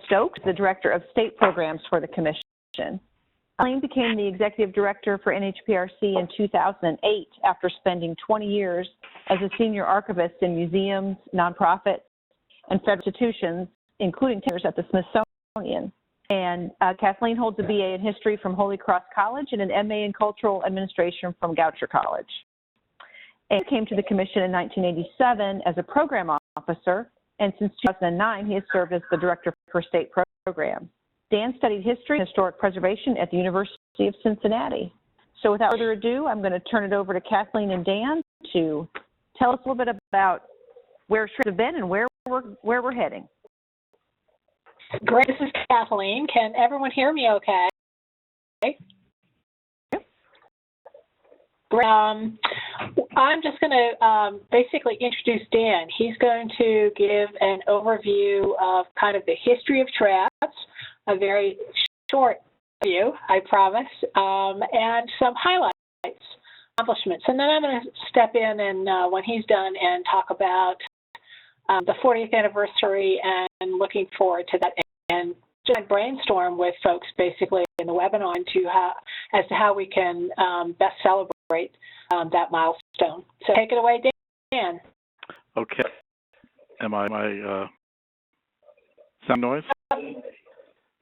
Stokes, the Director of State Programs for the Commission. Kathleen became the Executive Director for NHPRC in 2008 after spending 20 years as a Senior Archivist in museums, nonprofits, and federal institutions, including 10 years at the Smithsonian. And Kathleen holds a BA in History from Holy Cross College and an MA in Cultural Administration from Goucher College. And came to the Commission in 1987 as a Program Officer, and since 2009, he has served as the Director for State Programs. Dan studied History and Historic Preservation at the University of Cincinnati. So without further ado, I'm going to turn it over to Kathleen and Dan to tell us a little bit about where SHRABS have been and where we're heading. Great, this is Kathleen. Can everyone hear me okay? Great. I'm just going to basically introduce Dan. He's going to give an overview of kind of the history of SHRABS, a very short view, I promise, and some highlights, accomplishments. And then I'm going to step in and when he's done and talk about the 40th anniversary and looking forward to that, and just brainstorm with folks basically in the webinar as to how we can best celebrate that milestone. So take it away, Dan. Okay. Am I sound noise?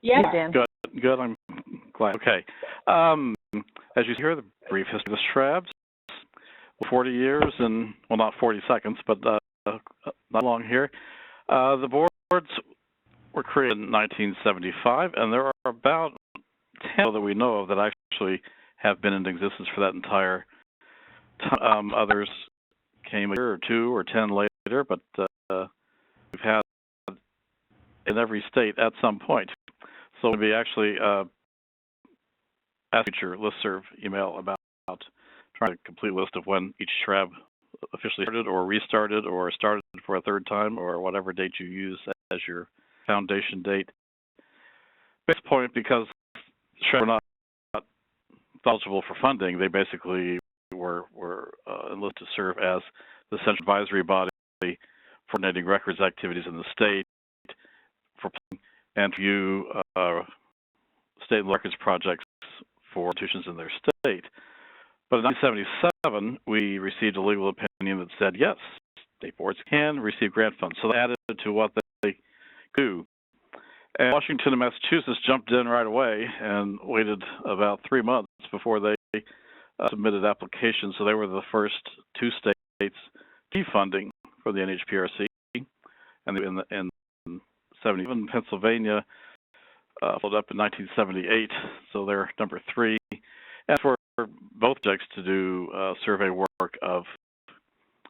Yes. Dan. Good. I'm glad. Okay. As you hear, the brief history of the SHRABS, 40 years and, well, not 40 seconds, but not long here. The boards were created in 1975, and there are about 10 that we know of that actually have been in existence for that entire time. Others came a year or 2 or 10 later, but we've had in every state at some point. So we'll be actually ask your listserv email about trying to complete a list of when each SHRAB officially started or restarted or started for a third time or whatever date you use as your foundation date. At this point, because SHRAB were not eligible for funding, they basically were enlisted to serve as the central advisory body for coordinating records activities in the state and review state and records projects for institutions in their state. But in 1977, we received a legal opinion that said, yes, state boards can receive grant funds. So they added to what they do. And Washington and Massachusetts jumped in right away and waited about 3 months before they submitted applications. So they were the first 2 states to be funding for the NHPRC. And in 77, Pennsylvania followed up in 1978, so they're number 3. And for both projects to do survey work of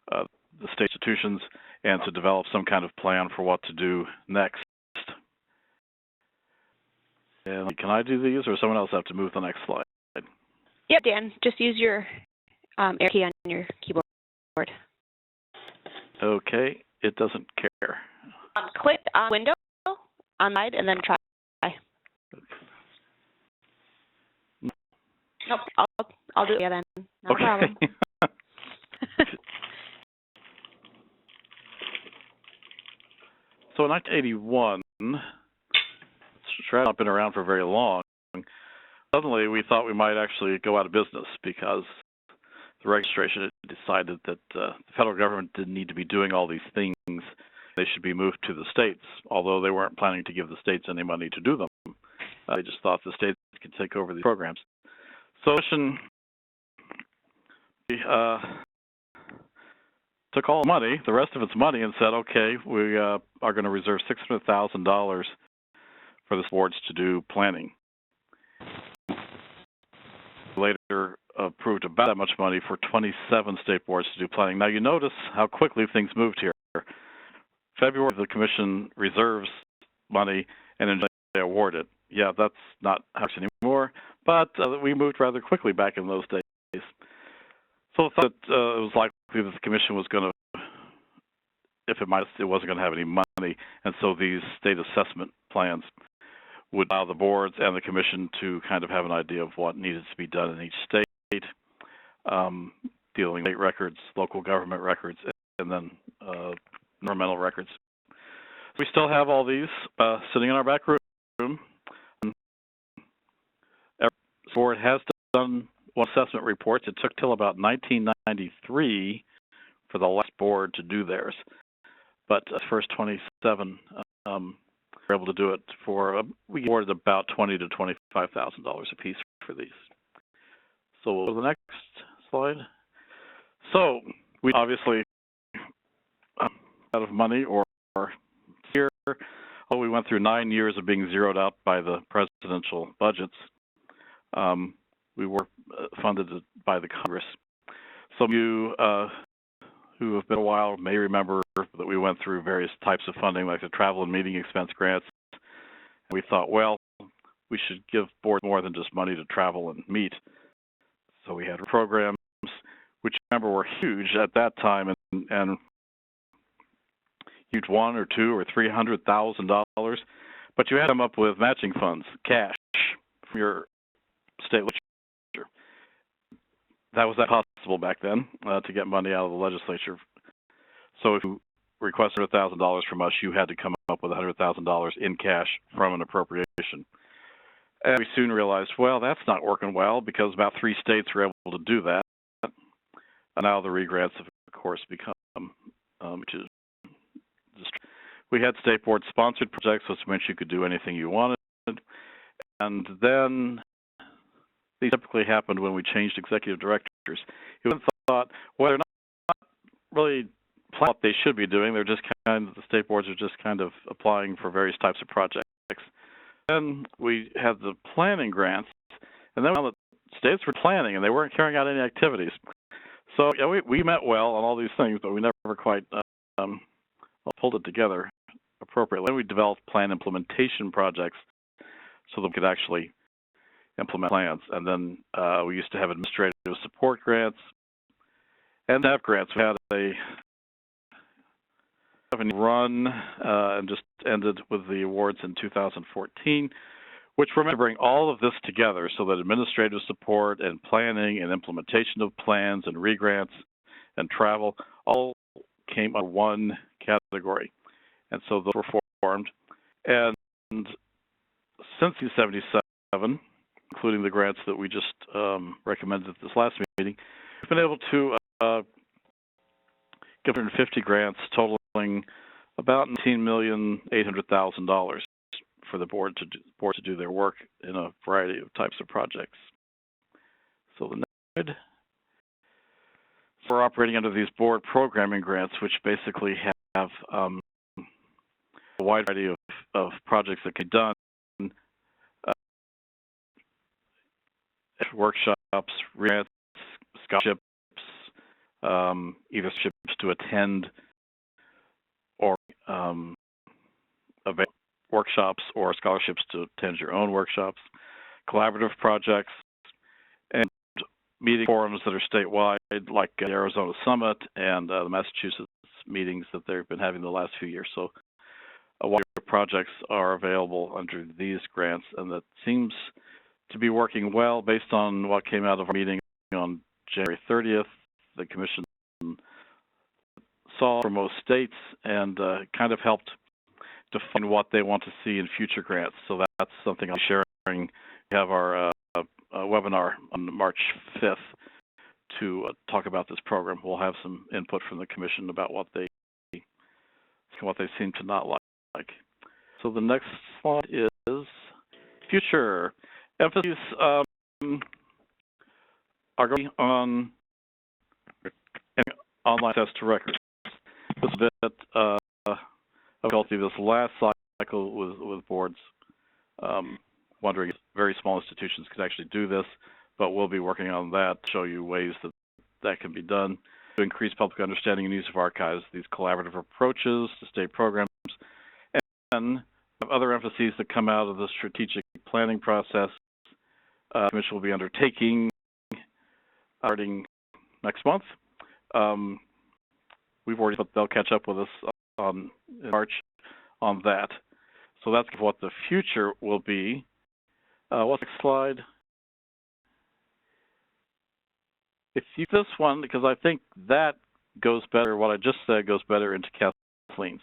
the state institutions and to develop some kind of plan for what to do next. And can I do these, or someone else have to move the next slide? Yep, Dan, just use your arrow key on your keyboard. Okay, it doesn't care. Click on window on side and then try. Nope, I'll do it again then. No problem. So in 1981, SHRABS had not been around for very long. Suddenly, we thought we might actually go out of business because the registration had decided that the federal government didn't need to be doing all these things. They should be moved to the states, although they weren't planning to give the states any money to do them. They just thought the states could take over these programs. So took all the money, the rest of its money, and said, okay, we are going to reserve $600,000 for the boards to do planning. Later approved about that much money for 27 state boards to do planning. Now you notice how quickly things moved here. February, the Commission reserves money and then they award it. Yeah, that's not how it works anymore, but we moved rather quickly back in those days. So I thought it was likely that the Commission was going to, it wasn't going to have any money, and so these state assessment plans would allow the boards and the Commission to kind of have an idea of what needed to be done in each state, dealing with state records, local government records, and then environmental records. we still have all these sitting in our back room. Every board has done one assessment reports. It took till about 1993 for the last board to do theirs, but the first 27 were able to do it for we awarded about $20,000 to $25,000 a piece for these. So we'll go to the next slide. So we obviously out of money or here. We went through 9 years of being zeroed out by the presidential budgets. We were funded by the Congress. Some of you who have been a while may remember that we went through various types of funding, like the travel and meeting expense grants. And we thought, well, we should give boards more than just money to travel and meet. So we had programs, which remember were huge at that time, and huge $100,000 or $200,000 or $300,000, but you had to come up with matching funds, cash from your state legislature. That was not possible back then to get money out of the legislature. So if you requested $100,000 from us, you had to come up with $100,000 in cash from an appropriation. And we soon realized, well, that's not working well because about 3 states were able to do that. And now the regrants have, of course, become, which is we had state board sponsored projects, which meant you could do anything you wanted. And then these typically happened when we changed executive directors. You thought, well, they're not really planning what they should be doing. They're just the state boards are just kind of applying for various types of projects. Then we had the planning grants, and then the states were planning and they weren't carrying out any activities. So yeah, we met well on all these things, but we never quite pulled it together appropriately. Then we developed plan implementation projects so that we could actually implement plans. And then we used to have administrative support grants and NAV grants. We had a run and just ended with the awards in 2014, which were meant to bring all of this together so that administrative support and planning and implementation of plans and regrants and travel all came under one category. And so those were formed. And since 1977, including the grants that we just recommended at this last meeting, we've been able to give 150 grants totaling about $19,800,000 for the board to do their work in a variety of types of projects. So the next slide. So we're operating under these board programming grants, which basically have a wide variety of projects that can be done. Workshops, grants, scholarships, either scholarships to attend or workshops or scholarships to attend your own workshops, collaborative projects, and meeting forums that are statewide, like the Arizona Summit and the Massachusetts meetings that they've been having the last few years. So a wide range of projects are available under these grants, and that seems to be working well based on what came out of our meeting on January 30th. The Commission saw from most states and kind of helped define what they want to see in future grants. So that's something I'm sharing. We have our webinar on March 5th to talk about this program. We'll have some input from the Commission about what they seem to not like. So the next slide is future. Emphases are going on online access to records. This is a bit of difficulty this last cycle with boards wondering if very small institutions could actually do this, but we'll be working on that to show you ways that can be done to increase public understanding and use of archives, these collaborative approaches to state programs, and other emphases that come out of the strategic planning process. The Commission will be undertaking starting next month. We've already thought they'll catch up with us in March on that. So that's what the future will be. What's the next slide? If you this one, because I think that goes better, what I just said goes better into Kathleen's.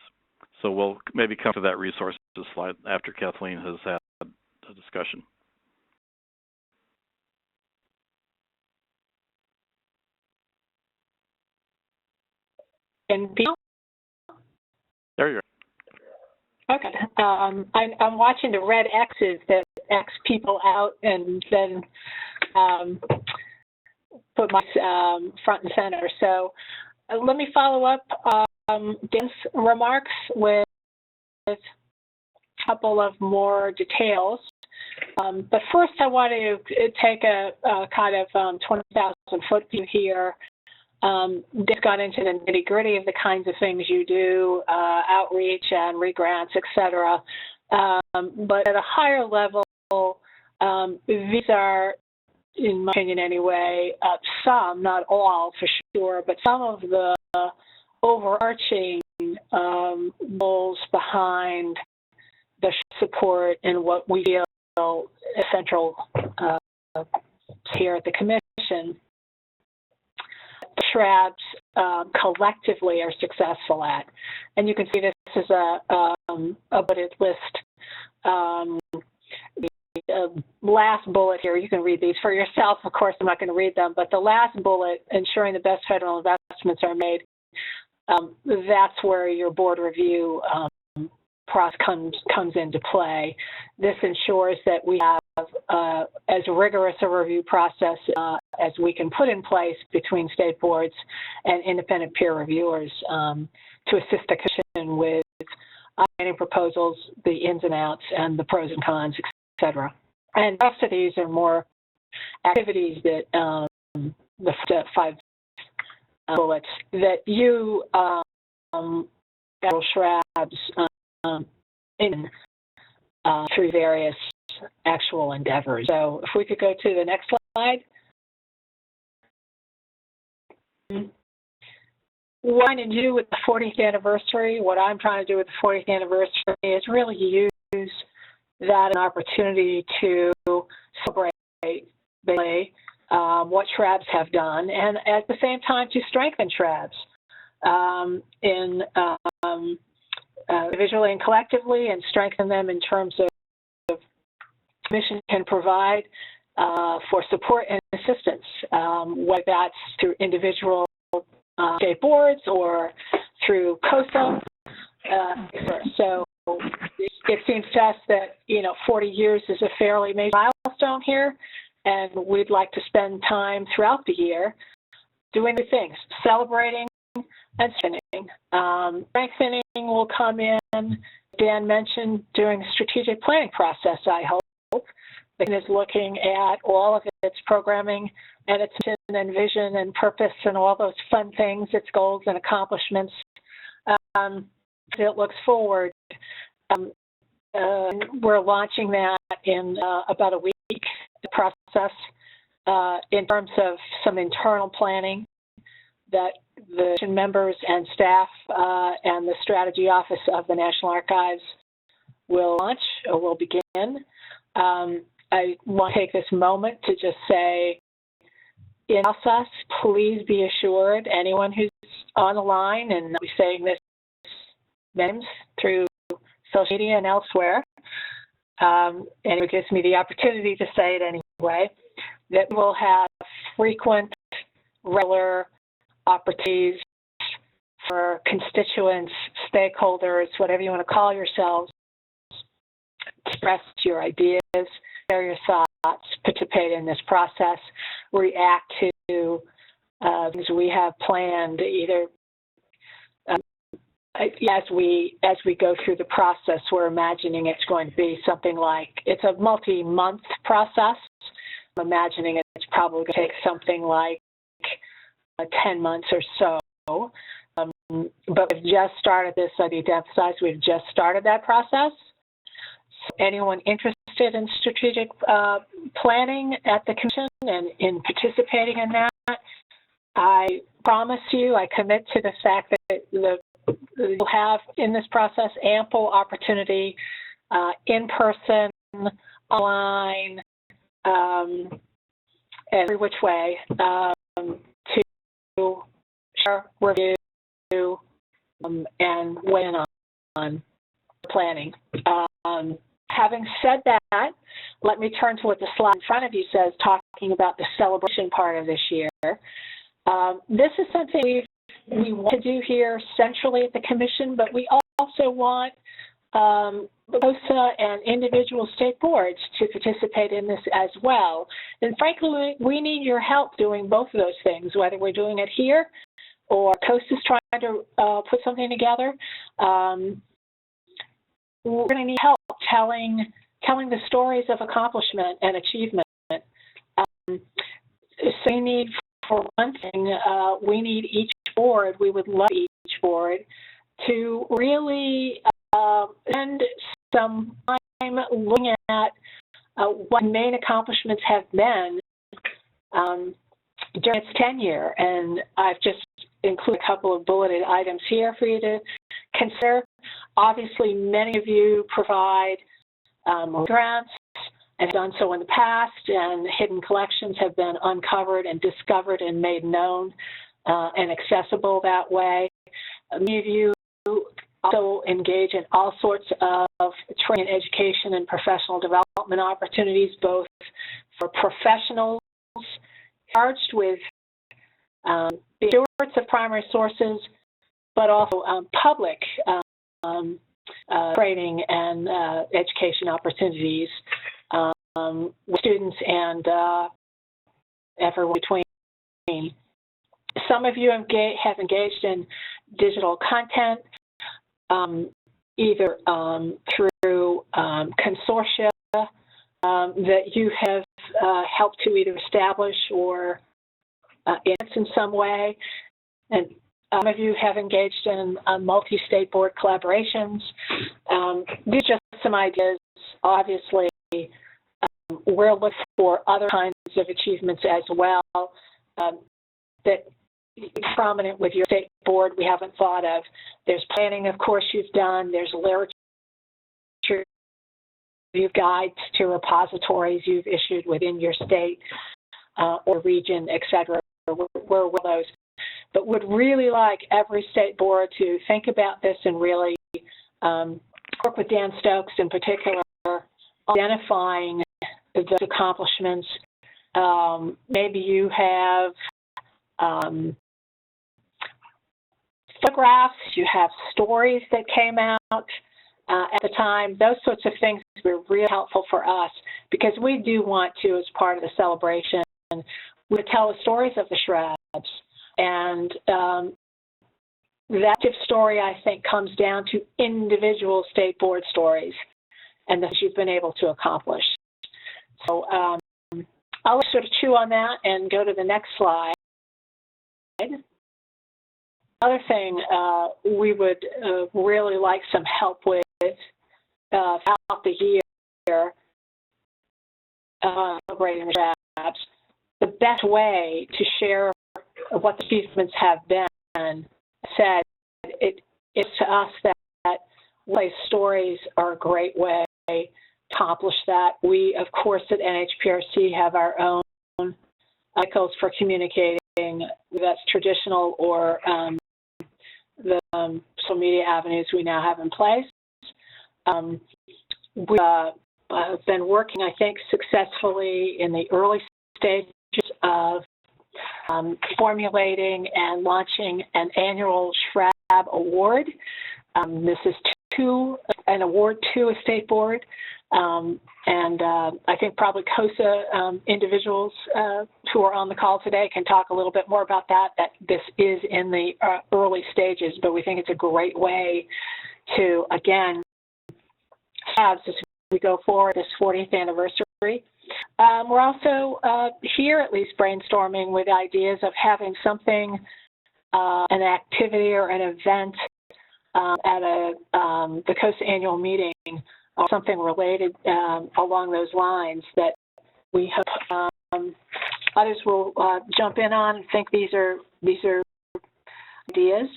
So we'll maybe come to that resources slide after Kathleen has had a discussion. And There you are. Okay. I'm watching the red X's that X people out and then put my front and center. So let me follow up Dan's remarks with a couple of more details. But first I want to take a kind of 20,000-foot view here. This got into the nitty-gritty of the kinds of things you do, outreach and regrants, et cetera. But at a higher level, these are, in my opinion anyway, some, not all for sure, but some of the overarching goals behind the support and what we feel essential here at the Commission. The SHRABs collectively are successful at. And you can see this is a bulleted list. The last bullet here, you can read these for yourself. Of course, I'm not going to read them, but the last bullet, ensuring the best federal investments are made, that's where your board review process comes into play. This ensures that we have as rigorous a review process as we can put in place between state boards and independent peer reviewers to assist the Commission with understanding proposals, the ins and outs, and the pros and cons, et cetera. And the rest of these are more activities that the 5 bullets that you, SHRABs, in through various actual endeavors. So if we could go to the next slide. What I'm trying to do with the 40th anniversary, what I'm trying to do with the 40th anniversary is really use that an opportunity to celebrate basically what SHRABs have done, and at the same time to strengthen SHRABs individually and collectively, and strengthen them in terms of Commission can provide for support and assistance, whether that's through individual state boards or through CoSA. So it seems to us that 40 years is a fairly major milestone here, and we'd like to spend time throughout the year doing the things, celebrating and strengthening. Strengthening will come in, Dan mentioned, during the strategic planning process, I hope. The Commission is looking at all of its programming and its mission and vision and purpose and all those fun things, its goals and accomplishments. It looks forward. We're launching that in about a week, the process, in terms of some internal planning that the members and staff and the strategy office of the National Archives will launch or will begin. I want to take this moment to just say, in process, please be assured, anyone who's on the line, and I'll be saying this names through social media and elsewhere, and it gives me the opportunity to say it anyway, that we'll have frequent, regular opportunities for constituents, stakeholders, whatever you want to call yourselves, express your ideas, share your thoughts, participate in this process, react to things we have planned, either as we go through the process. We're imagining it's going to be something like, it's a multi-month process. I'm imagining it's probably going to take something like 10 months or so. But we've just started this. I need to emphasize we've just started that process. So anyone interested in strategic planning at the Commission and in participating in that, I promise you, I commit to the fact that we'll have in this process ample opportunity in person, online, every which way to share, review, and weigh in planning. Having said that, let me turn to what the slide in front of you says, talking about the celebration part of this year. This is something we want to do here centrally at the Commission, but we also want CoSA and individual state boards to participate in this as well. And frankly, we need your help doing both of those things, whether we're doing it here or CoSA's trying to put something together. We're going to need help telling the stories of accomplishment and achievement. So we need, for one thing, we need each board, we would love each board to really spend some time looking at what main accomplishments have been during its tenure. And I've just included a couple of bulleted items here for you to consider. Obviously, many of you provide grants and have done so in the past, and hidden collections have been uncovered and discovered and made known and accessible that way. Many of you also engage in all sorts of training, education, and professional development opportunities, both for professionals charged with being stewards of primary sources, but also public training and education opportunities with students and everyone between. Some of you have engaged in digital content, either through consortia that you have helped to either establish or enhance in some way. And some of you have engaged in multi-state board collaborations. These are just some ideas. Obviously, we're looking for other kinds of achievements as well that are prominent with your state board we haven't thought of. There's planning, of course, you've done. There's literature, you've guides to repositories you've issued within your state or region, et cetera. We're with those. But would really like every state board to think about this and really work with Dan Stokes in particular, identifying those accomplishments. Maybe you have photographs, you have stories that came out at the time. Those sorts of things were really helpful for us because we do want to, as part of the celebration, we tell the stories of the SHRABs. And that story, I think, comes down to individual state board stories and that you've been able to accomplish. So I'll sort of chew on that and go to the next slide. Another thing we would really like some help with throughout the year, celebrating the SHRABs. The best way to share what the achievements have been said, it's to us that stories are a great way to accomplish that. We, of course, at NHPRC have our own cycles for communicating, that's traditional or the social media avenues we now have in place. We have been working, I think, successfully in the early stages of formulating and launching an annual SHRAB award. This is an award to a state board, and I think probably CoSA individuals who are on the call today can talk a little bit more about that this is in the early stages, but we think it's a great way to, again, have, as we go forward, this 40th anniversary. We're also here at least brainstorming with ideas of having something, an activity or an event at the CoSA annual meeting or something related along those lines that we hope others will jump in on and think these are ideas.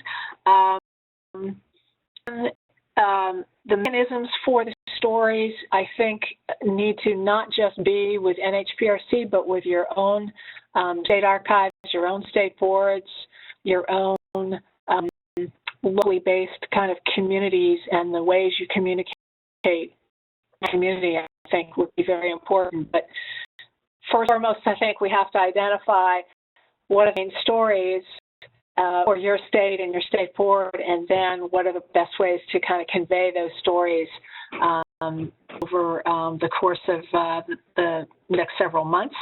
The mechanisms for the stories, I think, need to not just be with NHPRC, but with your own state archives, your own state boards, your own locally based kind of communities and the ways you communicate in the community, I think, would be very important. But first and foremost, I think we have to identify what are the main stories for your state and your state board, and then what are the best ways to kind of convey those stories over the course of the next several months.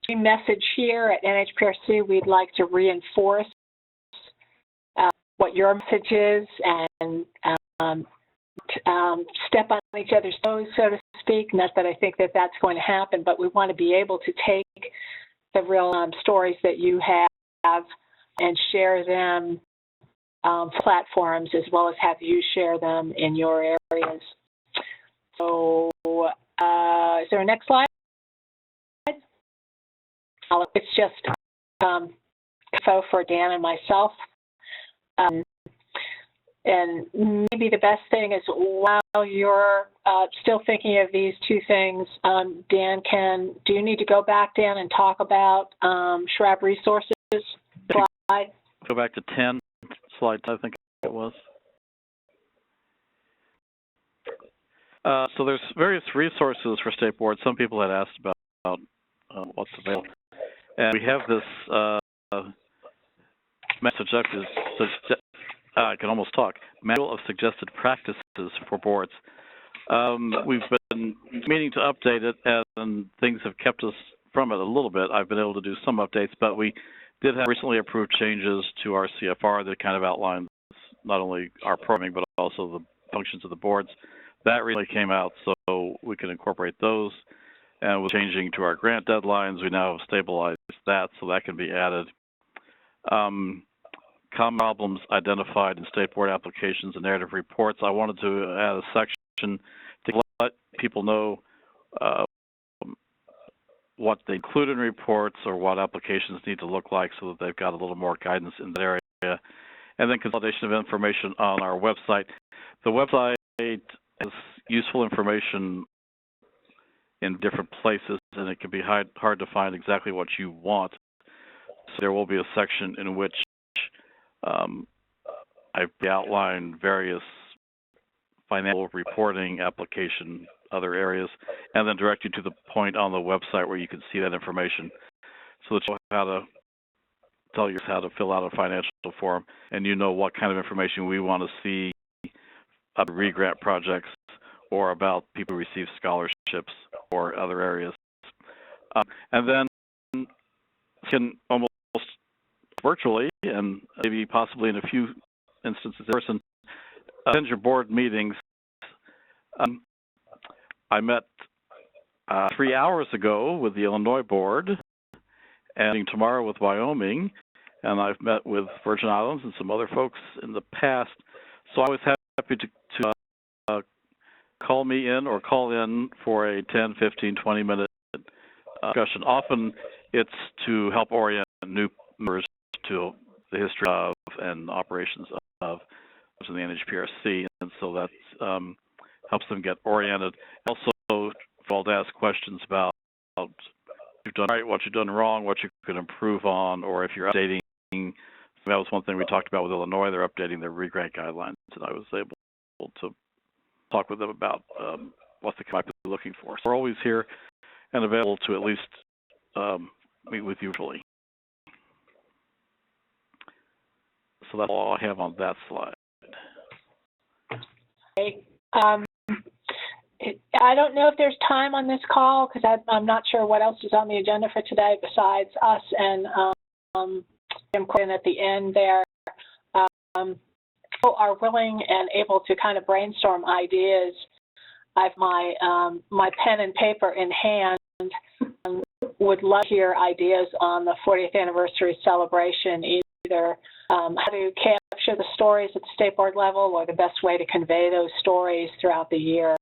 We message here at NHPRC, we'd like to reinforce what your message is and step on each other's toes, so to speak. Not that I think that that's going to happen, but we want to be able to take the real stories that you have and share them platforms, as well as have you share them in your areas. So is there a next slide? It's just info for Dan and myself. And maybe the best thing is, while you're still thinking of these two things, Dan, do you need to go back, Dan, and talk about SHRAB resources? Slide. Go back to 10, slide 10, I think it was. So there's various resources for state boards. Some people had asked about what's available. And we have this message up is, I can almost talk, Manual of Suggested Practices for Boards. We've been meaning to update it, and things have kept us from it a little bit. I've been able to do some updates, but we did have recently approved changes to our CFR that kind of outlines not only our programming, but also the functions of the boards. That really came out, so we can incorporate those. And with changing to our grant deadlines, we now have stabilized that, so that can be added. Common problems identified in state board applications and narrative reports. I wanted to add a section to let people know what they include in reports or what applications need to look like, so that they've got a little more guidance in that area. And then consolidation of information on our website. The website has useful information in different places, and it can be hard to find exactly what you want. So there will be a section in which I've outlined various financial reporting, application, other areas, and then direct you to the point on the website where you can see that information, so that you'll know how to tell you how to fill out a financial form, and you know what kind of information we want to see about re-grant projects or about people who receive scholarships or other areas. And then you can almost virtually, and maybe possibly in a few instances in person, attend your board meetings. I met 3 hours ago with the Illinois board, and tomorrow with Wyoming, and I've met with Virgin Islands and some other folks in the past. So I was happy to call me in or call in for a 10, 15, 20-minute discussion. Often it's to help orient new members to the history of and operations of in the NHPRC, and so that helps them get oriented. Also, I'll ask questions about what you've done right, what you've done wrong, what you could improve on, or if you're updating. That was one thing we talked about with Illinois. They're updating their re-grant guidelines, and I was able to talk with them about what they might be looking for. So we're always here and available to at least meet with you virtually. So that's all I have on that slide. Okay. I don't know if there's time on this call, because I'm not sure what else is on the agenda for today besides us and Jim Quinn at the end there. People are willing and able to kind of brainstorm ideas. I have my pen and paper in hand, and would love to hear ideas on the 40th anniversary celebration, either how to capture the stories at the state board level, or the best way to convey those stories throughout the year.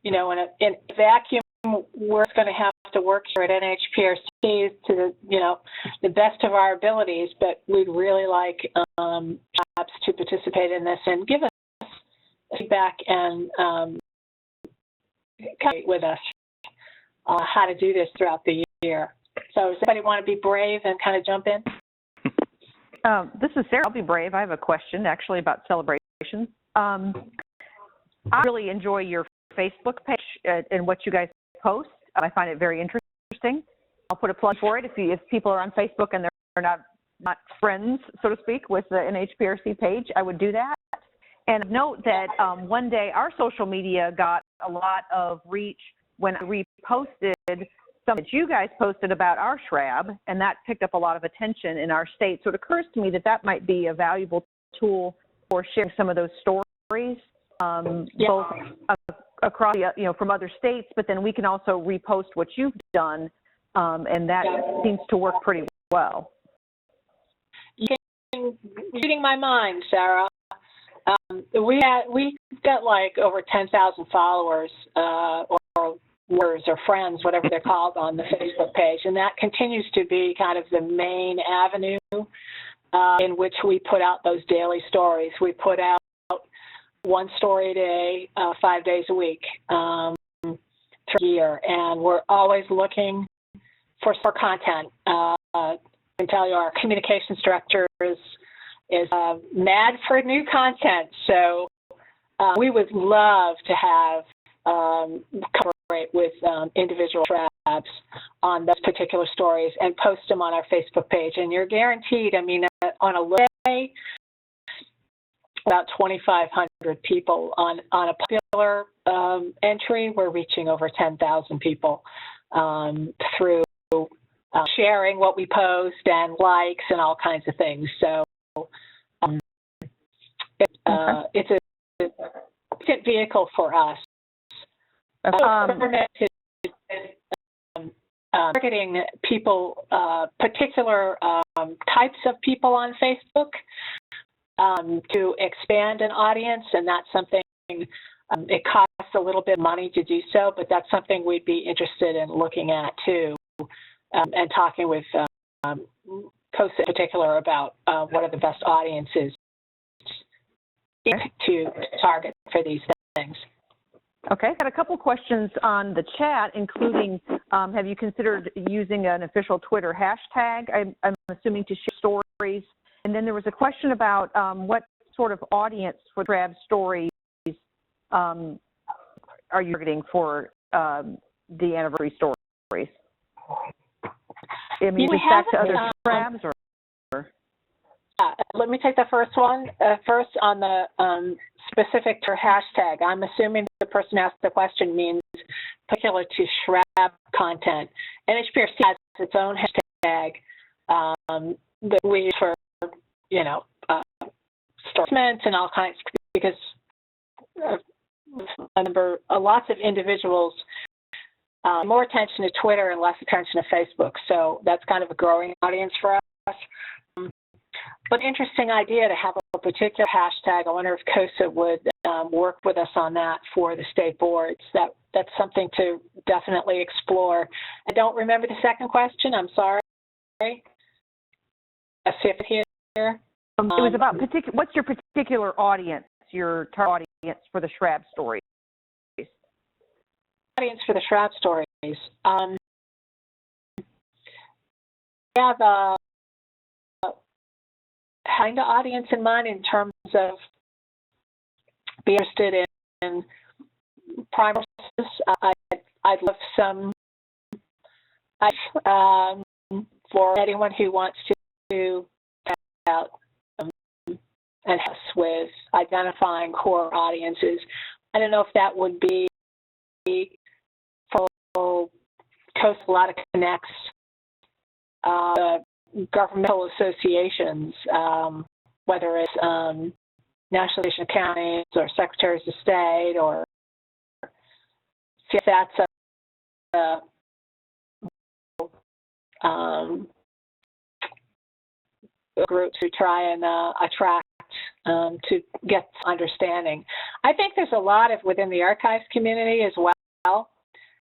You know, in a vacuum, we're going to have to work here at NHPRC to the best of our abilities, but we'd really like SHRABS to participate in this and give us feedback and communicate with us how to do this throughout the year. So does anybody want to be brave and kind of jump in? This is Sarah. I'll be brave. I have a question actually about celebrations. I really enjoy your Facebook page and what you guys post. I find it very interesting. I'll put a plug for it. If people are on Facebook and they're not friends, so to speak, with the NHPRC page, I would do that. And note that one day our social media got a lot of reach when I reposted something that you guys posted about our SHRAB, and that picked up a lot of attention in our state. So it occurs to me that that might be a valuable tool for sharing some of those stories, both across, from other states, but then we can also repost what you've done, and that seems to work pretty well. You're reading my mind, Sarah. We've got like over 10,000 followers or viewers or friends, whatever they're called, on the Facebook page, and that continues to be kind of the main avenue in which we put out those daily stories. We put out one story a day, 5 days a week through the year, and we're always looking for content. I can tell you our communications director is mad for new content, so we would love to have collaborate with individual SHRABs on those particular stories and post them on our Facebook page. And you're guaranteed, I mean, on a low day, about 2,500 people. On a popular entry, we're reaching over 10,000 people through sharing what we post and likes and all kinds of things. So it's a efficient vehicle for us. Targeting people, particular types of people on Facebook to expand an audience, and that's something, it costs a little bit of money to do so, but that's something we'd be interested in looking at too, and talking with CoSA in particular about what are the best audiences to target for these things. Okay, got a couple questions on the chat, including have you considered using an official Twitter hashtag? I'm assuming to share stories. And then there was a question about what sort of audience for SHRAB stories are you targeting for the anniversary stories? I mean, is this back to other SHRABs or? Let me take the first one. First, on the specific to hashtag, I'm assuming the person asked the question means particular to SHRAB content. NHPRC has its own hashtag that we use for, statements and all kinds, because lots of individuals more attention to Twitter and less attention to Facebook. So that's kind of a growing audience for us. But interesting idea to have a particular hashtag. I wonder if CoSA would work with us on that for the state boards. That's something to definitely explore. I don't remember the second question. I'm sorry. I see it here. It was about what's your particular audience, your target audience for the SHRAB stories? Audience for the SHRAB stories. We have a kind of audience in mind in terms of being interested in primary sources. I'd love some for anyone who wants to check out and help us with identifying core audiences. I don't know if that would be for CoSA. A lot of connects governmental associations, whether it's National Association of Counties or Secretaries of State, or see if that's a group to try and attract to get understanding. I think there's a lot of, within the archives community as well,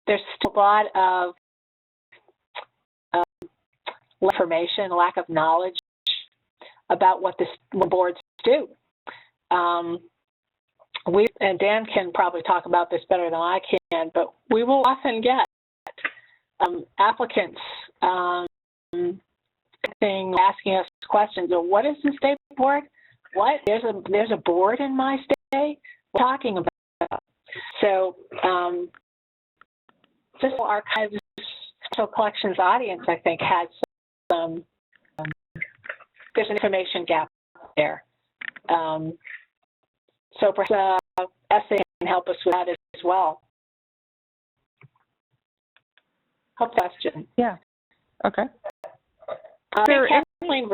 there's still a lot of information, lack of knowledge about what the boards do. And Dan can probably talk about this better than I can, but we will often get applicants asking us questions. Well, what is the state board? What? There's a board in my state? What are you talking about? So just Archives Special Collections audience, I think, has some, there's an information gap there. So perhaps essay can help us with that as well. Hope question. Yeah. Okay. Kathleen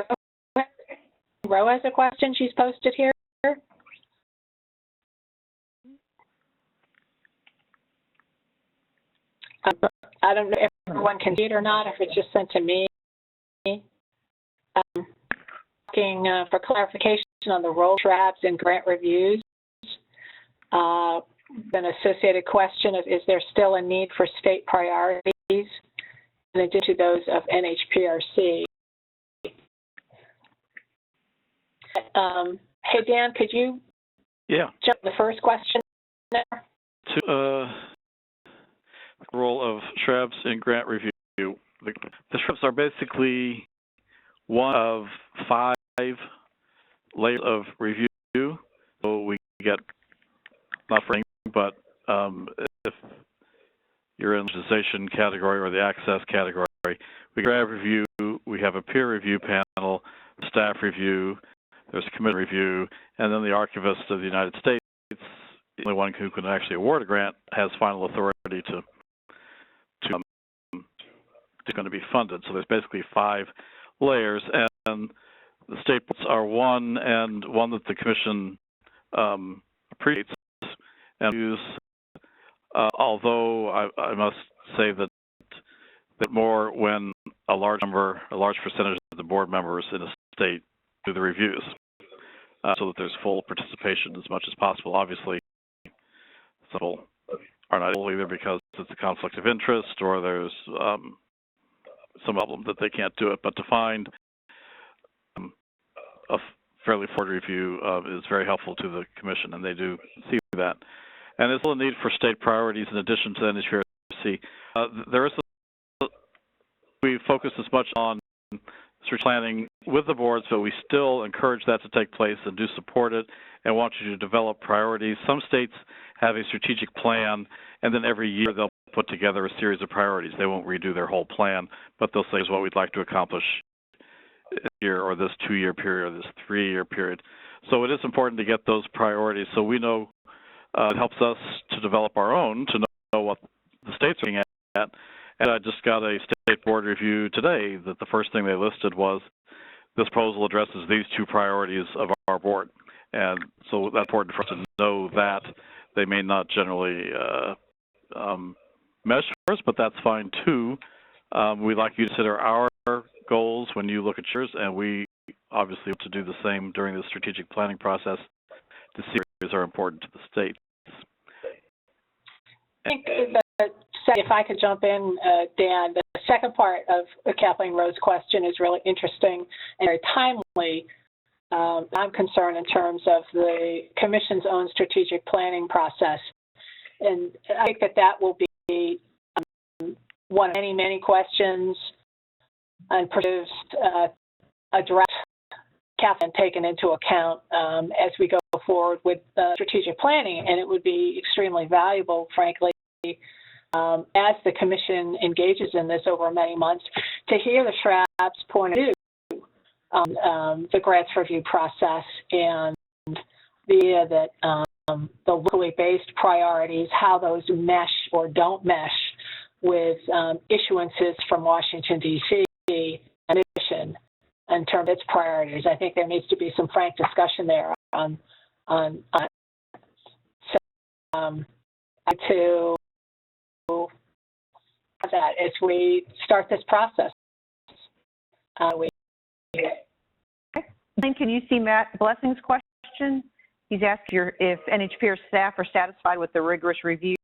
Rowe has a question she's posted here. I don't know if everyone can see it or not, if it's just sent to me. Looking for clarification on the role of SHRABS in grant reviews. An associated question of, is there still a need for state priorities in addition to those of NHPRC? Hey, Dan, could you jump the first question there? The role of SHRABS in grant review. The SHRABS are basically one of 5 layers of review. So we get, not for anything, but if you're in the legislation category or the access category, we grant review, we have a peer review panel, staff review, there's committee review, and then the Archivist of the United States, the only one who can actually award a grant, has final authority to going to be funded. So there's basically 5 layers, and the state boards are one that the Commission appreciates and use. Although I must say that more when a large percentage of the board members in a state do the reviews, so that there's full participation as much as possible. Obviously, some people are not able either because it's a conflict of interest or there's some problem that they can't do it. But to find a fairly full review is very helpful to the Commission, and they do see that. And there's still a need for state priorities in addition to NHPRC. We focus as much on strategic planning with the boards, but we still encourage that to take place and do support it and want you to develop priorities. Some states have a strategic plan, and then every year they'll put together a series of priorities. They won't redo their whole plan, but they'll say, "Is what we'd like to accomplish this year or this 2-year period or this 3-year period." So it is important to get those priorities so we know. It helps us to develop our own, to know what the states are looking at. And I just got a state board review today that the first thing they listed was, this proposal addresses these 2 priorities of our board. And so that's important for us to know that. They may not generally mesh for us, but that's fine too. We'd like you to consider our goals when you look at yours, and we obviously want to do the same during the strategic planning process to see areas are important to the states. I think if I could jump in, Dan, the second part of Kathleen Rowe's question is really interesting and very timely. I'm concerned in terms of the Commission's own strategic planning process. And I think that will be one of many questions and produced a draft Kathleen taken into account as we go forward with strategic planning, and it would be extremely valuable, frankly, as the Commission engages in this over many months, to hear the SHRAB's point of view on the grants review process and the idea that the locally based priorities, how those mesh or don't mesh with issuances from Washington, D.C. and Mission in terms of its priorities. I think there needs to be some frank discussion there on to that as we start this process. Can you see Matt Blessing's question? He's asked if NHPR staff are satisfied with the rigorous review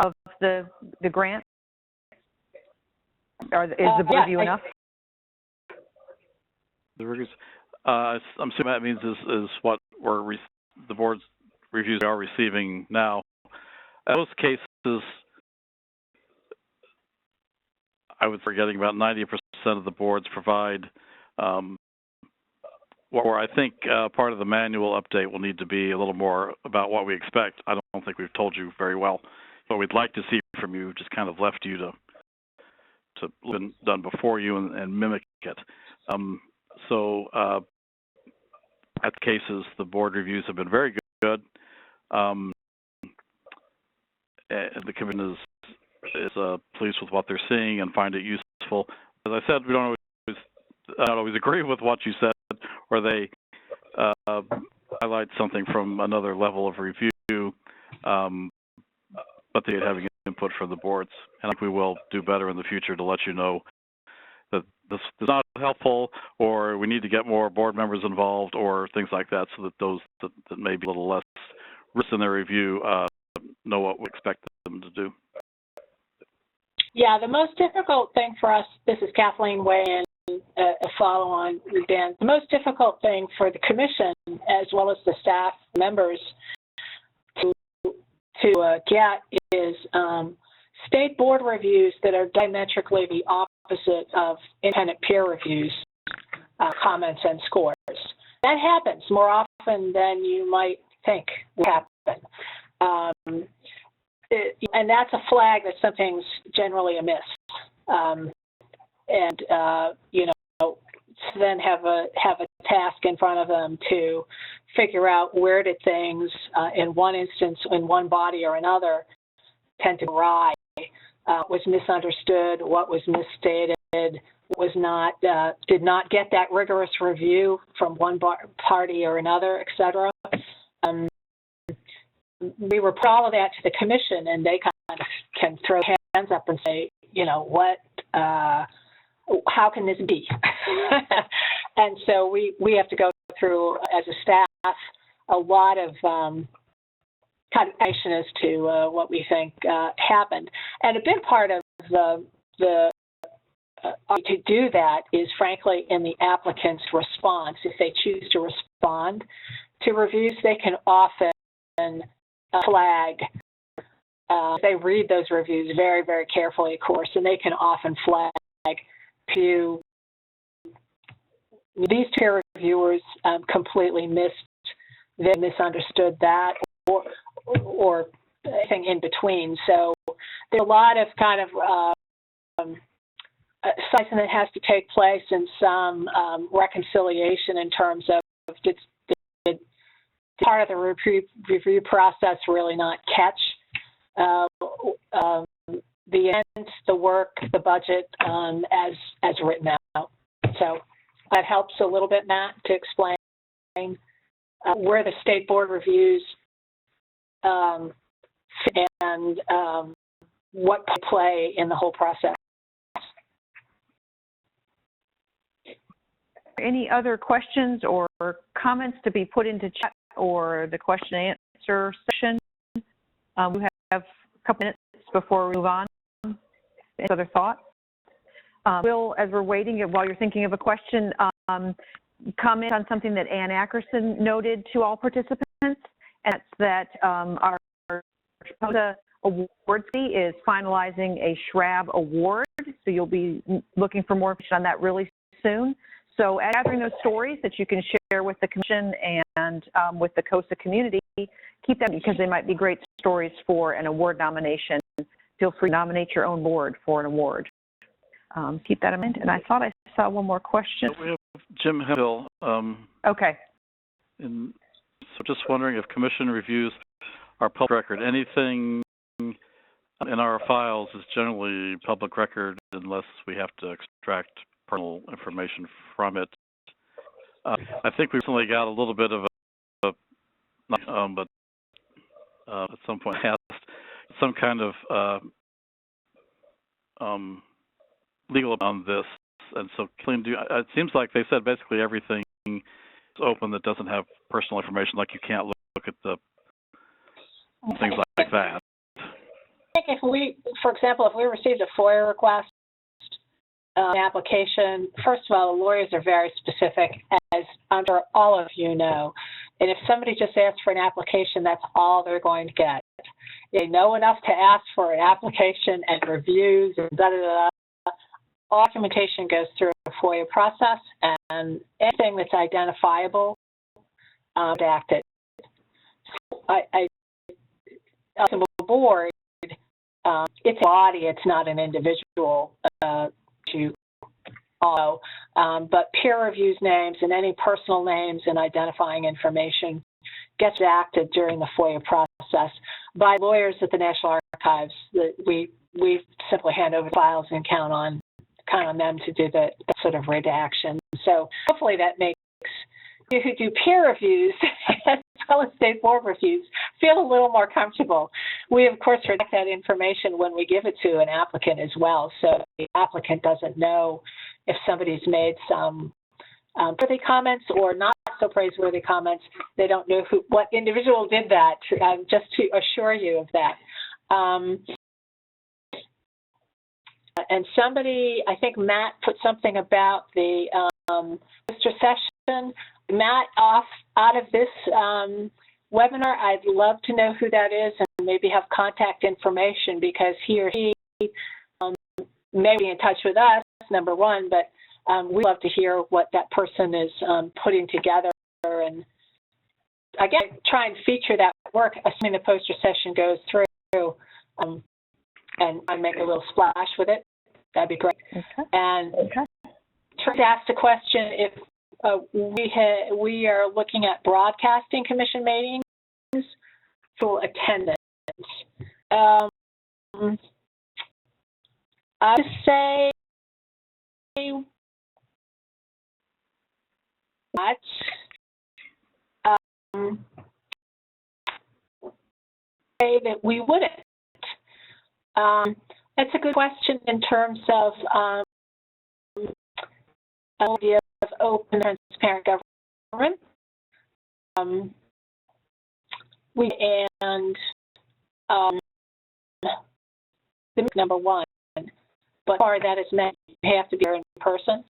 of the grant. Is the review enough? The rigorous. I'm assuming that means is what the board's reviews are receiving now. In most cases, I was forgetting about 90% of the boards provide, or I think part of the manual update will need to be a little more about what we expect. I don't think we've told you very well what we'd like to see from you, just kind of left you to been done before you and mimic it. At cases, the board reviews have been very good. And the commission is pleased with what they're seeing and find it useful. As I said, we don't always agree with what you said, or they highlight something from another level of review, but they're having input from the boards. And I think we will do better in the future to let you know that this is not helpful, or we need to get more board members involved, or things like that, so that those that may be a little less risk in their review know what we expect them to do. Yeah, the most difficult thing for us, this is Kathleen weighing in, a follow-on, Dan. The most difficult thing for the commission, as well as the staff members, to get is state board reviews that are diametrically the opposite of independent peer reviews, comments and scores. That happens more often than you might think would happen. And that's a flag that something's generally amiss. You know, to then have a task in front of them to figure out where did things in one instance, in one body or another, tend to awry, was misunderstood, what was misstated, was not, did not get that rigorous review from one party or another, et cetera. We report all of that to the commission, and they kind of can throw hands up and say, you know, what, how can this be? And so we have to go through, as a staff, a lot of conversation as to what we think happened. And a big part of to do that is, frankly, in the applicant's response. If they choose to respond to reviews, they can often flag. They read those reviews very, very carefully, of course, and they can often flag to these peer reviewers completely they misunderstood that, or anything in between. So there's a lot of kind of slicing that has to take place, and some reconciliation in terms of did part of the review process really not catch the end, the work, the budget as written out. So that helps a little bit, Matt, to explain where the state board reviews and what play in the whole process. Any other questions or comments to be put into chat or the question and answer section? We have a couple minutes before we move on. Any other thoughts? Will, as we're waiting, while you're thinking of a question, comment on something that Ann Ackerson noted to all participants, and that's that our CoSA Awards Committee is finalizing a SHRAB award, so you'll be looking for more information on that really soon. So gathering those stories that you can share with the commission and with the CoSA community, keep them because they might be great stories for an award nomination. Feel free to nominate your own board for an award. Keep that in mind. And I thought I saw one more question. We have Jim Hill. Okay. So just wondering if commission reviews are public record. Anything in our files is generally public record unless we have to extract personal information from it. I think we recently got a little bit of but at some point asked some kind of legal on this, and so it seems like they said basically everything is open that doesn't have personal information, like you can't look at the things like that. I think if we, for example, if we received a FOIA request, an application, first of all, the lawyers are very specific, as I'm sure all of you know. And if somebody just asks for an application, that's all they're going to get. They know enough to ask for an application and reviews and da-da-da. all documentation goes through a FOIA process, and anything that's identifiable, redacted. So the board, it's a body, it's not an individual to follow, but peer reviews names and any personal names and identifying information gets redacted during the FOIA process by lawyers at the National Archives. We simply hand over files and count on them to do that sort of redaction. So hopefully that makes you who do peer reviews as well as state board reviews feel a little more comfortable. We, of course, redact that information when we give it to an applicant as well, so the applicant doesn't know if somebody's made some worthy comments or not so praiseworthy comments. They don't know what individual did that, just to assure you of that. And somebody, I think Matt put something about the poster session. Matt, out of this webinar, I'd love to know who that is and maybe have contact information, because he or she may be in touch with us, number one, but we'd love to hear what that person is putting together, and again, try and feature that work, assuming the poster session goes through, and I make a little splash with it. That'd be great. Okay. And Trish asked a question if we are looking at broadcasting commission meetings for attendance. I would say that we wouldn't. That's a good question in terms of an idea of open and transparent government. The number one, but part of that is meant you have to be there in person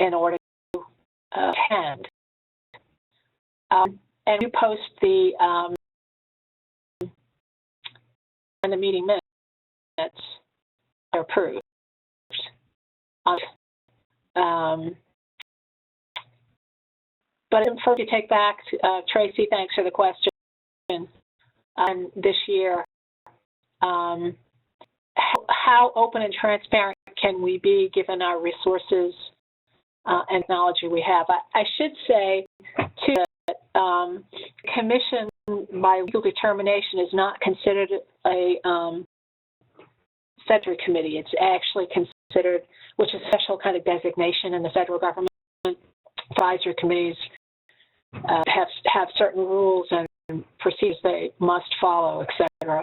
in order to attend. And you post the and the meeting minutes are approved. But for you to take back, Tracy, thanks for the question. This year, how open and transparent can we be given our resources and technology we have? I should say, too, that commission by legal determination is not considered a statutory committee. It's actually considered, which is a special kind of designation in the federal government. Advisory committees have certain rules and procedures they must follow, etc.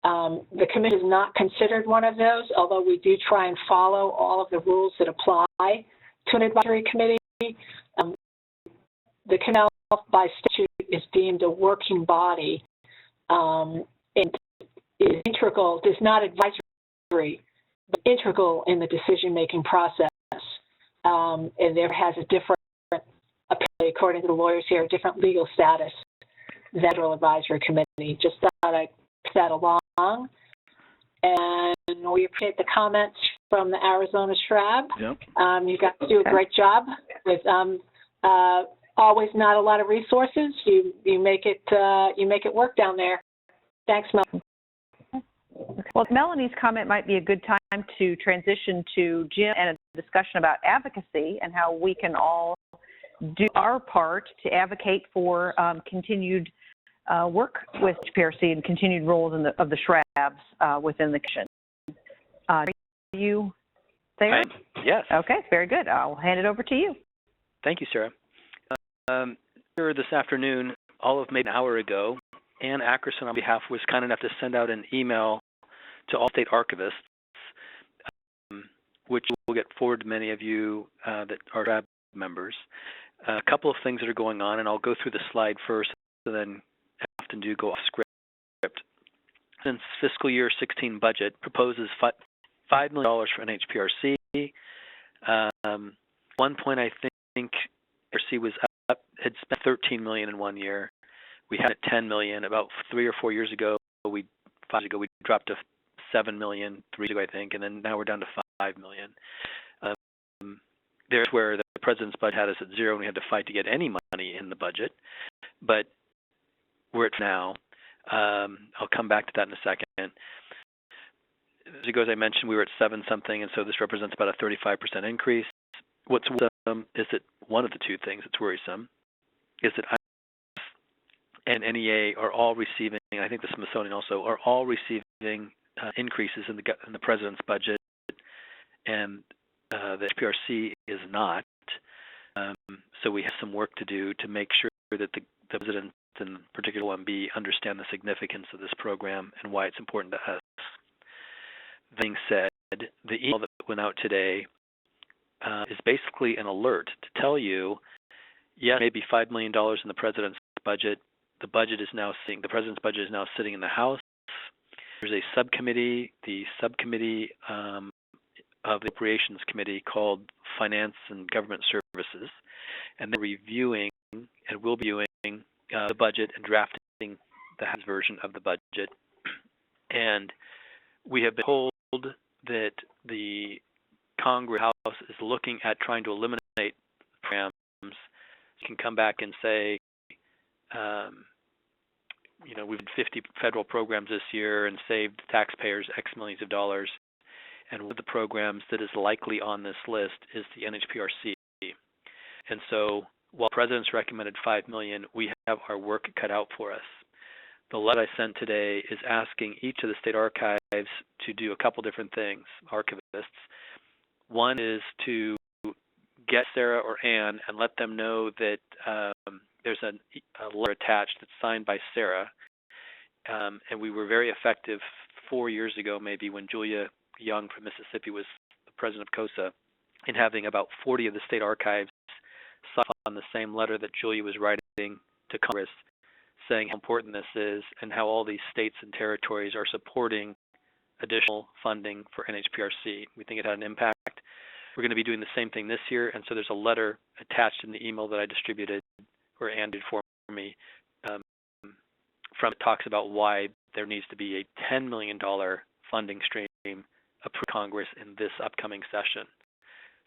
The committee is not considered one of those, although we do try and follow all of the rules that apply to an advisory committee. The committee by statute is deemed a working body and is integral, is not advisory, but integral in the decision-making process. And there has a different, according to the lawyers here, a different legal status than the Federal Advisory Committee. Just thought I'd pass that along. And we appreciate the comments from the Arizona SHRAB. Yep. You guys do a great job with always not a lot of resources. You make it work down there. Thanks, Mel. Well, Melanie's comment might be a good time to transition to Jim and a discussion about advocacy and how we can all do our part to advocate for continued work with HPRC and continued roles of the SHRABs within the commission. Are you there? Yes. Okay, very good. I'll hand it over to you. Thank you, Sarah. Here this afternoon, all of maybe an hour ago, Ann Ackerson on behalf was kind enough to send out an email to all state archivists, which will get forwarded to many of you that are SHRAB members. A couple of things that are going on, and I'll go through the slide first, and then I often do go off script. Since fiscal year 16 budget proposes $5 million for NHPRC. One point I think HPRC was up, had spent $13 million in 1 year. We had $10 million about 3 or 4 years ago. 5 years ago, we dropped to $7 million 3 years ago, I think, and then now we're down to $5 million. There's where the president's budget had us at 0, and we had to fight to get any money in the budget. But we're at now. I'll come back to that in a second. As I mentioned, we were at 7 something, and so this represents about a 35% increase. What's worrisome is that one of the two things that's worrisome is that IMF and NEA are all receiving, and I think the Smithsonian also, are all receiving increases in the president's budget, and the HPRC is not. So we have some work to do to make sure that the president, and particularly 1B, understand the significance of this program and why it's important to us. That being said, the email that went out today is basically an alert to tell you, yes, maybe $5 million in the president's budget. The president's budget is now sitting in the House. There's a subcommittee, the subcommittee of the Appropriations Committee called Finance and Government Services, and they're reviewing and will be reviewing the budget and drafting the House version of the budget. And we have been told that the Congress House is looking at trying to eliminate programs. You can come back and say, we've had 50 federal programs this year and saved taxpayers X millions of dollars. And one of the programs that is likely on this list is the NHPRC. And so while the President's recommended $5 million, we have our work cut out for us. The letter I sent today is asking each of the state archives to do a couple different things, archivists. One is to get Sarah or Ann and let them know that there's a letter attached that's signed by Sarah. And we were very effective 4 years ago, maybe, when Julia Young from Mississippi was the president of CoSA, in having about 40 of the state archives sign on the same letter that Julia was writing to Congress, saying how important this is and how all these states and territories are supporting additional funding for NHPRC. We think it had an impact. We're going to be doing the same thing this year, and so there's a letter attached in the email that I distributed, or Ann did for me, from it talks about why there needs to be a $10 million funding stream approved Congress in this upcoming session.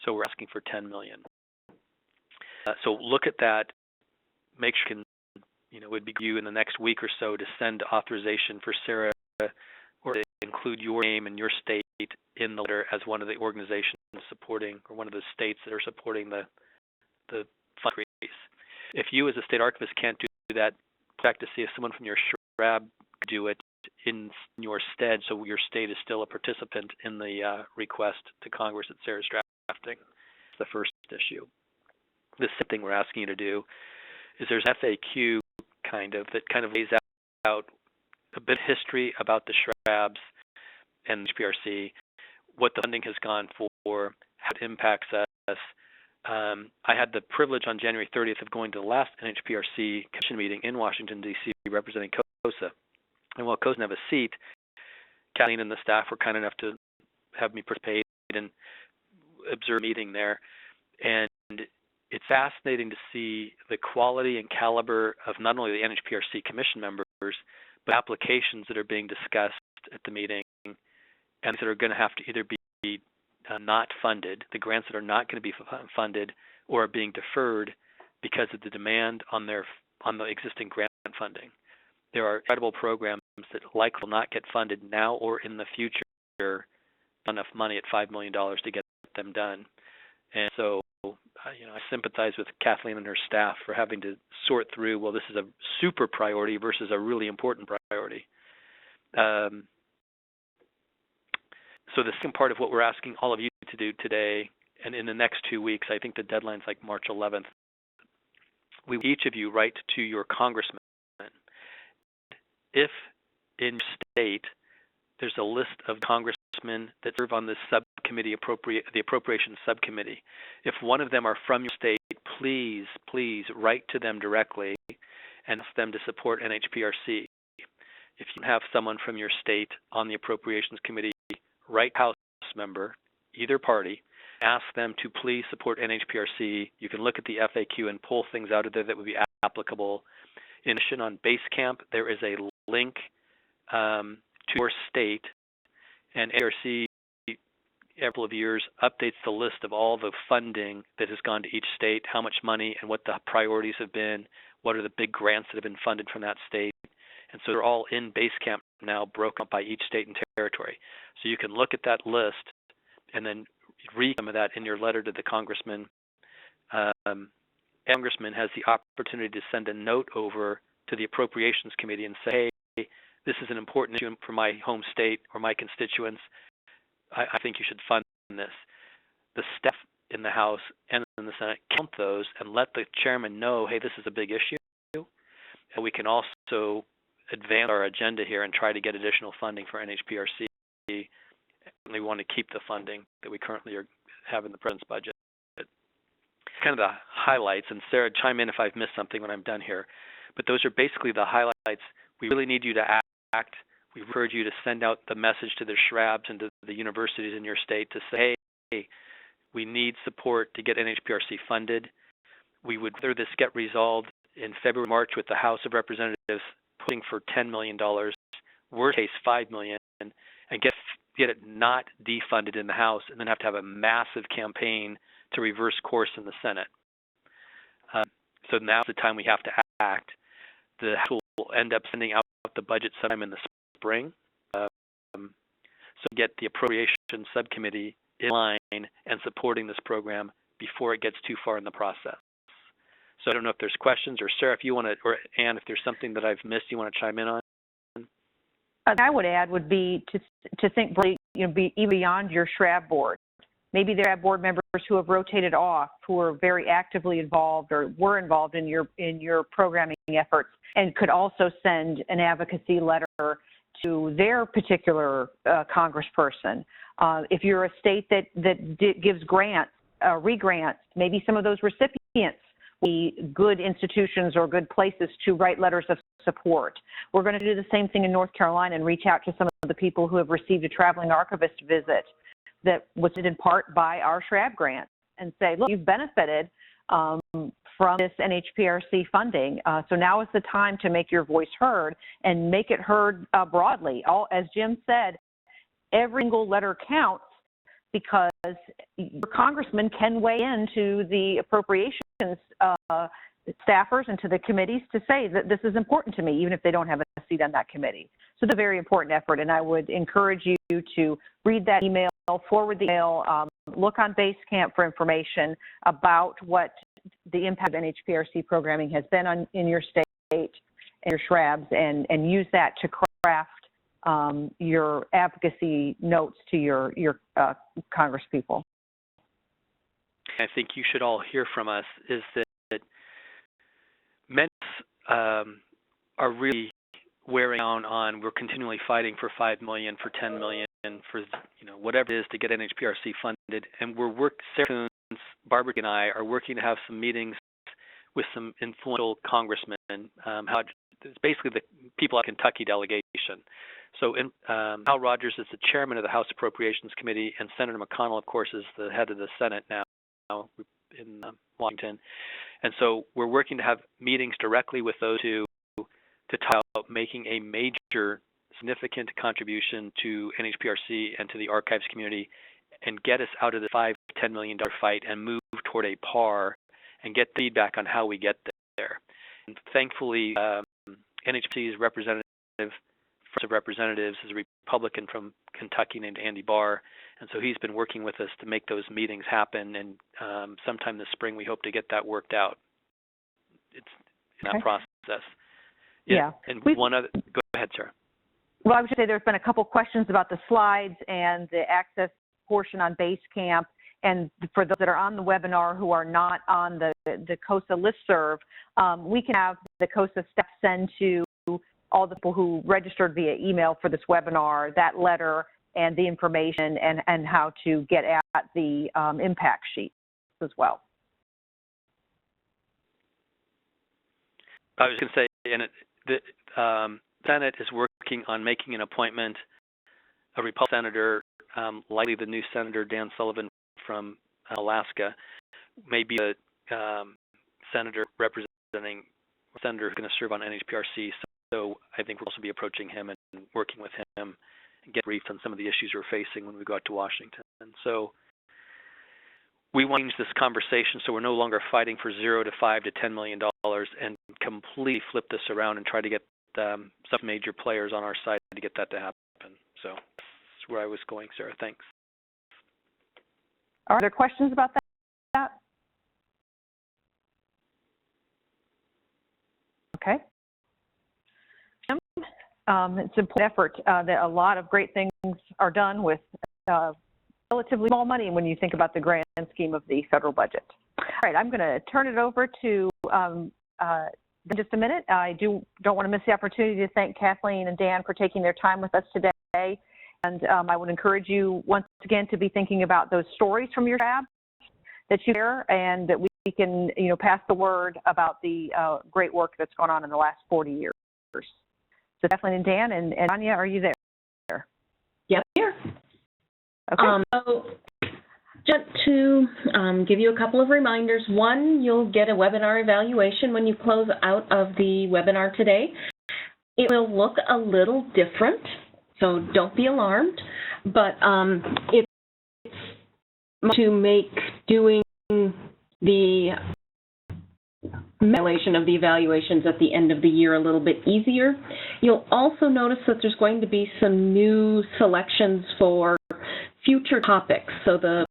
So we're asking for $10 million. So look at that. Make sure it would be you in the next week or so to send authorization for Sarah, or to include your name and your state in the letter as one of the organizations supporting, or one of the states that are supporting the fund increase. If you as a state archivist can't do that, check to see if someone from your SHRAB could do it in your stead, so your state is still a participant in the request to Congress that Sarah's drafting. It's the first issue. The second thing we're asking you to do is there's an FAQ that kind of lays out a bit of history about the SHRABS and HPRC, what the funding has gone for, how it impacts us. I had the privilege on January 30th of going to the last NHPRC Commission meeting in Washington, D.C., representing CoSA. And while CoSA didn't have a seat, Kathleen and the staff were kind enough to have me participate and observe a meeting there. And it's fascinating to see the quality and caliber of not only the NHPRC Commission members, but applications that are being discussed at the meeting and that are going to have to either be not funded, the grants that are not going to be funded or are being deferred because of the demand on the existing grant funding. There are incredible programs that likely will not get funded now or in the future, enough money at $5 million to get them done. And so I sympathize with Kathleen and her staff for having to sort through, well, this is a super priority versus a really important priority. So the second part of what we're asking all of you to do today, and in the next 2 weeks, I think the deadline's like March 11th, each of you write to your congressman. If in your state there's a list of congressmen that serve on this subcommittee, the appropriations subcommittee, if one of them are from your state, please write to them directly and ask them to support NHPRC. If you have someone from your state on the appropriations committee, write House member, either party, ask them to please support NHPRC. You can look at the FAQ and pull things out of there that would be applicable. In addition, on Basecamp, there is a link to your state And ARC, every couple of years, updates the list of all the funding that has gone to each state, how much money and what the priorities have been, what are the big grants that have been funded from that state. And so they're all in Basecamp now, broken up by each state and territory. So you can look at that list and then read some of that in your letter to the congressman. Congressman has the opportunity to send a note over to the Appropriations Committee and say, hey, this is an important issue for my home state or my constituents. I think you should fund this. The staff in the House and in the Senate count those and let the chairman know, hey, this is a big issue. And we can also advance our agenda here and try to get additional funding for NHPRC. We want to keep the funding that we currently have in the president's budget. Kind of the highlights, and Sarah, chime in if I've missed something when I'm done here. But those are basically the highlights. We really need you to act. We encourage you to send out the message to the SHRABs and to the universities in your state to say, hey, we need support to get NHPRC funded. We would rather this get resolved in February, March with the House of Representatives pushing for $10 million, worst case $5 million, and get it not defunded in the House and then have to have a massive campaign to reverse course in the Senate. So now's the time we have to act. The House will end up sending out the budget sometime in the spring. So get the Appropriations Subcommittee in line and supporting this program before it gets too far in the process. So I don't know if there's questions, or Sarah, if you want to, or Ann, if there's something that I've missed you want to chime in on. I would add would be to think, be even beyond your SHRAB board. Maybe there are board members who have rotated off, who are very actively involved or were involved in your programming efforts, and could also send an advocacy letter to their particular congressperson. If you're a state that gives grants, re-grants, maybe some of those recipients will be good institutions or good places to write letters of support. We're going to do the same thing in North Carolina and reach out to some of the people who have received a traveling archivist visit that was in part by our SHRAB grant, and say, look, you've benefited from this NHPRC funding, so now is the time to make your voice heard and make it heard broadly. As Jim said, every single letter counts, because your congressman can weigh into the appropriations staffers and to the committees to say that this is important to me, even if they don't have a seat on that committee. So it's a very important effort, and I would encourage you to read that email, forward the email, look on Basecamp for information about what the impact of NHPRC programming has been in your state and your SHRABs, and use that to craft your advocacy notes to your congresspeople. I think you should all hear from us is that many are really wearing down on, we're continually fighting for $5 million, for $10 million, for whatever it is to get NHPRC funded, and Sarah Coons, Barbara and I are working to have some meetings with some influential congressmen. It's basically the people at Kentucky delegation. So Al Rogers is the chairman of the House Appropriations Committee, and Senator McConnell, of course, is the head of the Senate now in Washington. And so we're working to have meetings directly with those two to talk about making a major, significant contribution to NHPRC and to the archives community, and get us out of the $5 to $10 million fight and move toward a par and get feedback on how we get there. And thankfully, NHPRC's representative, House of Representatives, is a Republican from Kentucky named Andy Barr, and so he's been working with us to make those meetings happen, and sometime this spring we hope to get that worked out. It's in that process. Yeah. And one other, go ahead, Sarah. Well, I would say there's been a couple questions about the slides and the access portion on Basecamp. And for those that are on the webinar who are not on the CoSA listserv, we can have the CoSA staff send to all the people who registered via email for this webinar that letter and the information and how to get at the impact sheet as well. I was going to say, and the Senate is working on making an appointment, a Republican senator, likely the new Senator Dan Sullivan from Alaska, maybe a senator representing a senator who's going to serve on NHPRC. So I think we'll also be approaching him and working with him and get briefed on some of the issues we're facing when we go out to Washington. And so we want to change this conversation so we're no longer fighting for $0 to $5 to $10 million and completely flip this around and try to get some major players on our side to get that to happen. So that's where I was going, Sarah. Thanks. Are there questions about that? Okay. It's an important effort that a lot of great things are done with relatively small money when you think about the grand scheme of the federal budget. All right, I'm going to turn it over to in just a minute. I don't want to miss the opportunity to thank Kathleen and Dan for taking their time with us today. And I would encourage you once again to be thinking about those stories from your SHRAB that you share, and that we can, pass the word about the great work that's gone on in the last 40 years. So Kathleen and Dan and Anya, are you there? Yep, here. Okay. So just to give you a couple of reminders. One, you'll get a webinar evaluation when you close out of the webinar today. It will look a little different, so don't be alarmed. But it's to make doing the evaluation of the evaluations at the end of the year a little bit easier. You'll also notice that there's going to be some new selections for future topics. So the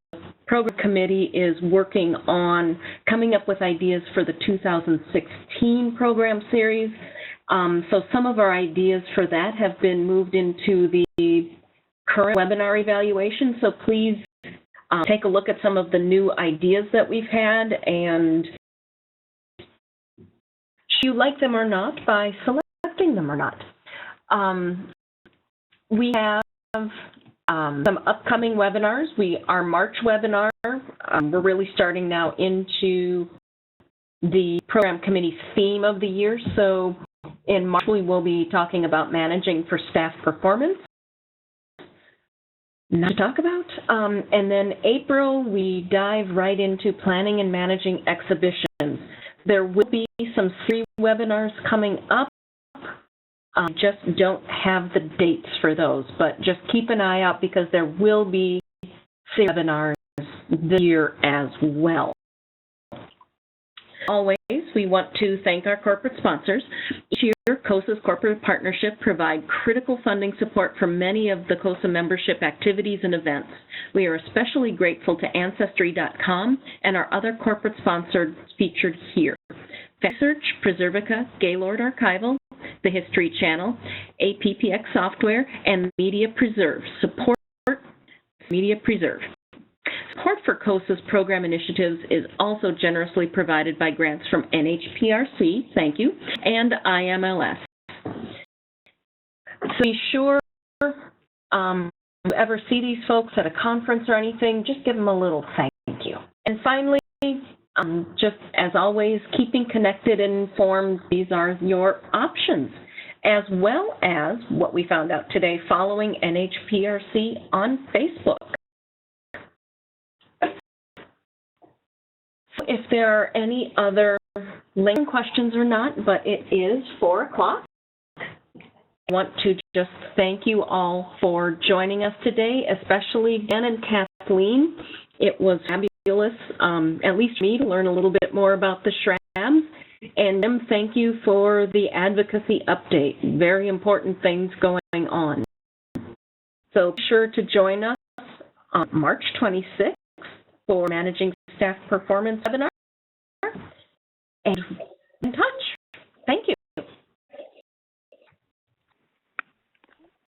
program committee is working on coming up with ideas for the 2016 program series. So some of our ideas for that have been moved into the current webinar evaluation. So please take a look at some of the new ideas that we've had, and you like them or not by selecting them or not. We have some upcoming webinars. Our March webinar, we're really starting now into the program committee's theme of the year. So in March, we will be talking about managing for staff performance. Not to talk about. And then April, we dive right into planning and managing exhibitions. There will be some free webinars coming up. Just don't have the dates for those, but just keep an eye out because there will be free webinars this year as well. Always, we want to thank our corporate sponsors. Each year, CoSA's corporate partnership provide critical funding support for many of the CoSA membership activities and events. We are especially grateful to Ancestry.com and our other corporate sponsors featured here: FactSearch, Preservica, Gaylord Archival, the History Channel, APPX Software, and Media Preserve. Support Media Preserve. Support for CoSA's program initiatives is also generously provided by grants from NHPRC, thank you, and IMLS. So be sure, if you ever see these folks at a conference or anything, just give them a little thank you. And finally, just as always, keeping connected and informed, these are your options, as well as what we found out today, following NHPRC on Facebook. If there are any other lingering questions or not, but it is 4 o'clock. I want to just thank you all for joining us today, especially Dan and Kathleen. It was fabulous, at least for me, to learn a little bit more about the SHRABs. And thank you for the advocacy update. Very important things going on. So be sure to join us on March 26th for Managing Staff Performance webinar. And in touch. Thank you.